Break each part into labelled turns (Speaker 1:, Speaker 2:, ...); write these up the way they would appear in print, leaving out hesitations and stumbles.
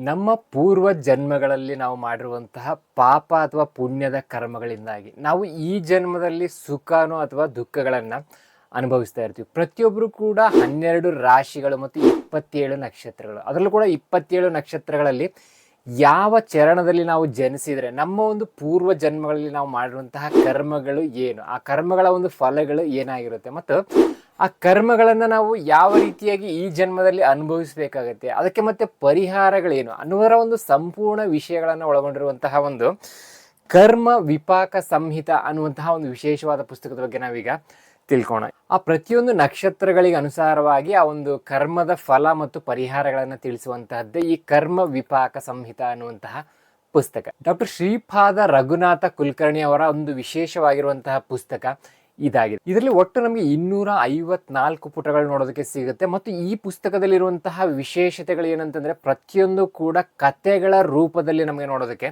Speaker 1: ನಮ್ಮ ಪೂರ್ವ ಜನ್ಮಗಳಲ್ಲಿ ನಾವು ಮಾಡಿರುವಂತಹ ಪಾಪ ಅಥವಾ ಪುಣ್ಯದ ಕರ್ಮಗಳಿಂದಾಗಿ ನಾವು ಈ ಜನ್ಮದಲ್ಲಿ ಸುಖನೋ ಅಥವಾ ದುಃಖಗಳನ್ನು ಅನುಭವಿಸ್ತಾ ಇರ್ತೀವಿ. ಪ್ರತಿಯೊಬ್ಬರು ಕೂಡ 12 ರಾಶಿಗಳು ಮತ್ತು 27 ನಕ್ಷತ್ರಗಳು, ಅದರಲ್ಲೂ ಕೂಡ 27 ನಕ್ಷತ್ರಗಳಲ್ಲಿ ಯಾವ ಚರಣದಲ್ಲಿ ನಾವು ಜನಿಸಿದರೆ ನಮ್ಮ ಒಂದು ಪೂರ್ವ ಜನ್ಮಗಳಲ್ಲಿ ನಾವು ಮಾಡಿರುವಂತಹ ಕರ್ಮಗಳು ಏನು, ಆ ಕರ್ಮಗಳ ಒಂದು ಫಲಗಳು ಏನಾಗಿರುತ್ತೆ ಮತ್ತು ಆ ಕರ್ಮಗಳನ್ನು ನಾವು ಯಾವ ರೀತಿಯಾಗಿ ಈ ಜನ್ಮದಲ್ಲಿ ಅನುಭವಿಸಬೇಕಾಗತ್ತೆ, ಅದಕ್ಕೆ ಮತ್ತೆ ಪರಿಹಾರಗಳೇನು ಅನ್ನುವುದರ ಒಂದು ಸಂಪೂರ್ಣ ವಿಷಯಗಳನ್ನು ಒಳಗೊಂಡಿರುವಂತಹ ಒಂದು ಕರ್ಮ ವಿಪಾಕ ಸಂಹಿತ ಅನ್ನುವಂತಹ ಒಂದು ವಿಶೇಷವಾದ ಪುಸ್ತಕದ ಬಗ್ಗೆ ನಾವೀಗ ತಿಳ್ಕೋಣ. ಆ ಪ್ರತಿಯೊಂದು ನಕ್ಷತ್ರಗಳಿಗೆ ಅನುಸಾರವಾಗಿ ಆ ಒಂದು ಕರ್ಮದ ಫಲ ಮತ್ತು ಪರಿಹಾರಗಳನ್ನು ತಿಳಿಸುವಂತಹದ್ದೇ ಈ ಕರ್ಮ ವಿಪಾಕ ಸಂಹಿತ ಅನ್ನುವಂತಹ ಪುಸ್ತಕ. ಡಾಕ್ಟರ್ ಶ್ರೀಪಾದ ರಘುನಾಥ ಕುಲಕರ್ಣಿ ಅವರ ಒಂದು ವಿಶೇಷವಾಗಿರುವಂತಹ ಪುಸ್ತಕ ಇದಾಗಿದೆ. ಇದರಲ್ಲಿ ಒಟ್ಟು ನಮಗೆ 254 ಪುಟಗಳು ನೋಡೋದಕ್ಕೆ ಸಿಗುತ್ತೆ. ಮತ್ತು ಈ ಪುಸ್ತಕದಲ್ಲಿರುವಂತಹ ವಿಶೇಷತೆಗಳು ಏನಂತಂದ್ರೆ ಪ್ರತಿಯೊಂದು ಕೂಡ ಕಥೆಗಳ ರೂಪದಲ್ಲಿ ನಮಗೆ ನೋಡೋದಕ್ಕೆ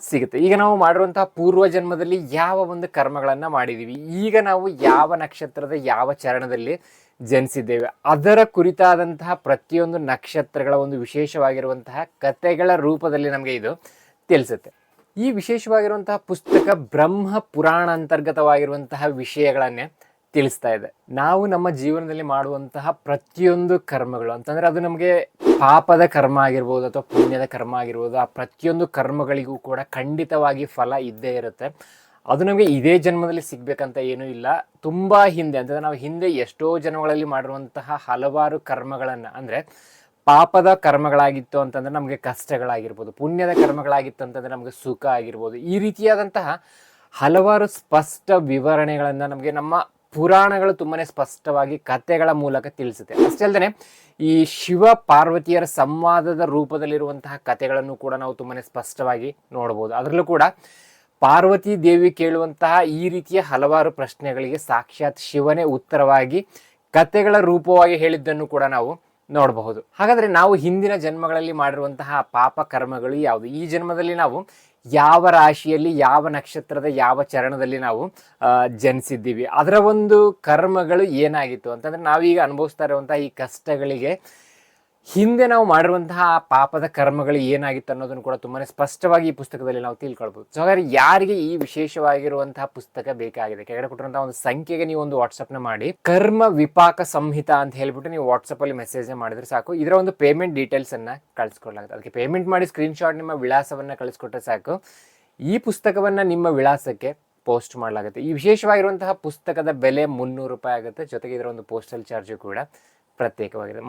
Speaker 1: ಸಿಗುತ್ತೆ. ಈಗ ನಾವು ಮಾಡಿರುವಂತಹ ಪೂರ್ವ ಜನ್ಮದಲ್ಲಿ ಯಾವ ಒಂದು ಕರ್ಮಗಳನ್ನು ಮಾಡಿದ್ದೀವಿ, ಈಗ ನಾವು ಯಾವ ನಕ್ಷತ್ರದ ಯಾವ ಚರಣದಲ್ಲಿ ಜನಿಸಿದ್ದೇವೆ, ಅದರ ಕುರಿತಾದಂತಹ ಪ್ರತಿಯೊಂದು ನಕ್ಷತ್ರಗಳ ಒಂದು ವಿಶೇಷವಾಗಿರುವಂತಹ ಕಥೆಗಳ ರೂಪದಲ್ಲಿ ನಮಗೆ ಇದು ತಿಳಿಸುತ್ತೆ. ಈ ವಿಶೇಷವಾಗಿರುವಂತಹ ಪುಸ್ತಕ ಬ್ರಹ್ಮ ಪುರಾಣ ಅಂತರ್ಗತವಾಗಿರುವಂತಹ ವಿಷಯಗಳನ್ನೇ ತಿಳಿಸ್ತಾ ಇದೆ. ನಾವು ನಮ್ಮ ಜೀವನದಲ್ಲಿ ಮಾಡುವಂತಹ ಪ್ರತಿಯೊಂದು ಕರ್ಮಗಳು ಅಂತಂದ್ರೆ ಅದು ನಮಗೆ ಪಾಪದ ಕರ್ಮ ಆಗಿರ್ಬೋದು ಅಥವಾ ಪುಣ್ಯದ ಕರ್ಮ ಆಗಿರ್ಬೋದು, ಆ ಪ್ರತಿಯೊಂದು ಕರ್ಮಗಳಿಗೂ ಕೂಡ ಖಂಡಿತವಾಗಿ ಫಲ ಇದ್ದೇ ಇರುತ್ತೆ. ಅದು ನಮಗೆ ಇದೇ ಜನ್ಮದಲ್ಲಿ ಸಿಗ್ಬೇಕಂತ ಏನೂ ಇಲ್ಲ. ತುಂಬಾ ಹಿಂದೆ ಅಂತಂದ್ರೆ ನಾವು ಹಿಂದೆ ಎಷ್ಟೋ ಜನ್ಮಗಳಲ್ಲಿ ಮಾಡಿರುವಂತಹ ಹಲವಾರು ಕರ್ಮಗಳನ್ನ, ಅಂದ್ರೆ ಪಾಪದ ಕರ್ಮಗಳಾಗಿತ್ತು ಅಂತಂದ್ರೆ ನಮಗೆ ಕಷ್ಟಗಳಾಗಿರ್ಬೋದು, ಪುಣ್ಯದ ಕರ್ಮಗಳಾಗಿತ್ತು ಅಂತಂದ್ರೆ ನಮಗೆ ಸುಖ ಆಗಿರ್ಬೋದು, ಈ ರೀತಿಯಾದಂತಹ ಹಲವಾರು ಸ್ಪಷ್ಟ ವಿವರಣೆಗಳನ್ನ ನಮಗೆ ನಮ್ಮ ಪುರಾಣಗಳು ತುಂಬಾನೇ ಸ್ಪಷ್ಟವಾಗಿ ಕಥೆಗಳ ಮೂಲಕ ತಿಳಿಸುತ್ತೆ. ಅಷ್ಟೇ ಅಲ್ಲದೆ ಈ ಶಿವ ಪಾರ್ವತಿಯರ ಸಂವಾದದ ರೂಪದಲ್ಲಿರುವಂತಹ ಕಥೆಗಳನ್ನು ಕೂಡ ನಾವು ತುಂಬಾನೇ ಸ್ಪಷ್ಟವಾಗಿ ನೋಡಬಹುದು. ಅದರಲ್ಲೂ ಕೂಡ ಪಾರ್ವತಿ ದೇವಿ ಕೇಳುವಂತಹ ಈ ರೀತಿಯ ಹಲವಾರು ಪ್ರಶ್ನೆಗಳಿಗೆ ಸಾಕ್ಷಾತ್ ಶಿವನೇ ಉತ್ತರವಾಗಿ ಕಥೆಗಳ ರೂಪವಾಗಿ ಹೇಳಿದ್ದನ್ನು ಕೂಡ ನಾವು ನೋಡಬಹುದು. ಹಾಗಾದ್ರೆ ನಾವು ಹಿಂದಿನ ಜನ್ಮಗಳಲ್ಲಿ ಮಾಡಿರುವಂತಹ ಪಾಪ ಕರ್ಮಗಳು ಯಾವುದು, ಈ ಜನ್ಮದಲ್ಲಿ ನಾವು ಯಾವ ರಾಶಿಯಲ್ಲಿ ಯಾವ ನಕ್ಷತ್ರದ ಯಾವ ಚರಣದಲ್ಲಿ ನಾವು ಜನಿಸಿದ್ದೀವಿ, ಅದರ ಒಂದು ಕರ್ಮಗಳು ಏನಾಗಿತ್ತು ಅಂತಂದ್ರೆ ನಾವೀಗ ಅನುಭವಿಸ್ತಾ ಇರುವಂತಹ ಈ ಕಷ್ಟಗಳಿಗೆ ಹಿಂದೆ ನಾವು ಮಾಡಿರುವಂತಹ ಪಾಪದ ಕರ್ಮಗಳು ಏನಾಗಿತ್ತು ಅನ್ನೋದನ್ನು ಕೂಡ ತುಂಬಾನೇ ಸ್ಪಷ್ಟವಾಗಿ ಈ ಪುಸ್ತಕದಲ್ಲಿ ನಾವು ತಿಳ್ಕೊಳ್ಬಹುದು. ಸೊ ಹಾಗಾದ್ರೆ ಯಾರಿಗೆ ಈ ವಿಶೇಷವಾಗಿರುವಂತಹ ಪುಸ್ತಕ ಬೇಕಾಗಿದೆ, ಕೆಳಗಡೆ ಕೊಟ್ಟಿರುವಂತಹ ಒಂದು ಸಂಖ್ಯೆಗೆ ನೀವು ಒಂದು ವಾಟ್ಸಪ್ನ ಮಾಡಿ ಕರ್ಮ ವಿಪಾಕ ಸಂಹಿತ ಅಂತ ಹೇಳ್ಬಿಟ್ಟು ನೀವು ವಾಟ್ಸಪ್ ಅಲ್ಲಿ ಮೆಸೇಜ್ ಮಾಡಿದ್ರೆ ಸಾಕು. ಇದರ ಒಂದು ಪೇಮೆಂಟ್ ಡೀಟೇಲ್ಸ್ ಅನ್ನ ಕಳಿಸ್ಕೊಡ್ಲಾಗುತ್ತೆ. ಅದಕ್ಕೆ ಪೇಮೆಂಟ್ ಮಾಡಿ ಸ್ಕ್ರೀನ್ಶಾಟ್ ನಿಮ್ಮ ವಿಳಾಸವನ್ನ ಕಳಿಸ್ಕೊಟ್ರೆ ಸಾಕು, ಈ ಪುಸ್ತಕವನ್ನ ನಿಮ್ಮ ವಿಳಾಸಕ್ಕೆ ಪೋಸ್ಟ್ ಮಾಡಲಾಗುತ್ತೆ. ಈ ವಿಶೇಷವಾಗಿರುವಂತಹ ಪುಸ್ತಕದ ಬೆಲೆ 300 ರೂಪಾಯಿ ಆಗುತ್ತೆ. ಜೊತೆಗೆ ಇದರ ಒಂದು ಪೋಸ್ಟಲ್ ಚಾರ್ಜ್ ಕೂಡ ಪ್ರತ್ಯೇಕವಾಗಿದೆ.